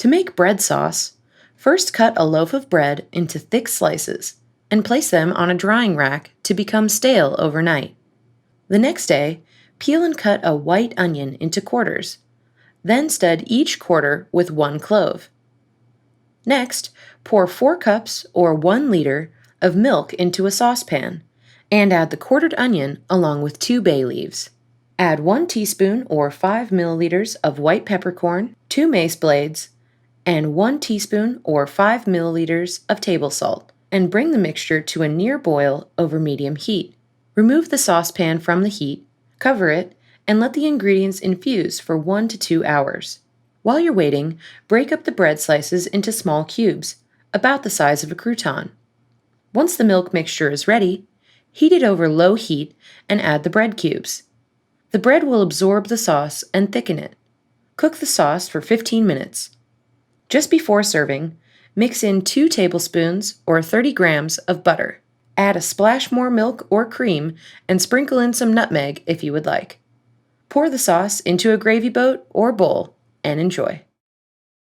To make bread sauce, first cut a loaf of bread into thick slices and place them on a drying rack to become stale overnight. The next day, peel and cut a white onion into quarters. Then stud each quarter with 1 clove. Next, pour 4 cups or 1 liter of milk into a saucepan and add the quartered onion along with 2 bay leaves. Add 1 teaspoon or 5 milliliters of white peppercorn, 2 mace blades, and 1 teaspoon or 5 milliliters of table salt, and bring the mixture to a near boil over medium heat. Remove the saucepan from the heat, cover it, and let the ingredients infuse for 1 to 2 hours. While you're waiting, break up the bread slices into small cubes, about the size of a crouton. Once the milk mixture is ready, heat it over low heat and add the bread cubes. The bread will absorb the sauce and thicken it. Cook the sauce for 15 minutes. Just before serving, mix in 2 tablespoons or 30 grams of butter. Add a splash more milk or cream and sprinkle in some nutmeg if you would like. Pour the sauce into a gravy boat or bowl and enjoy.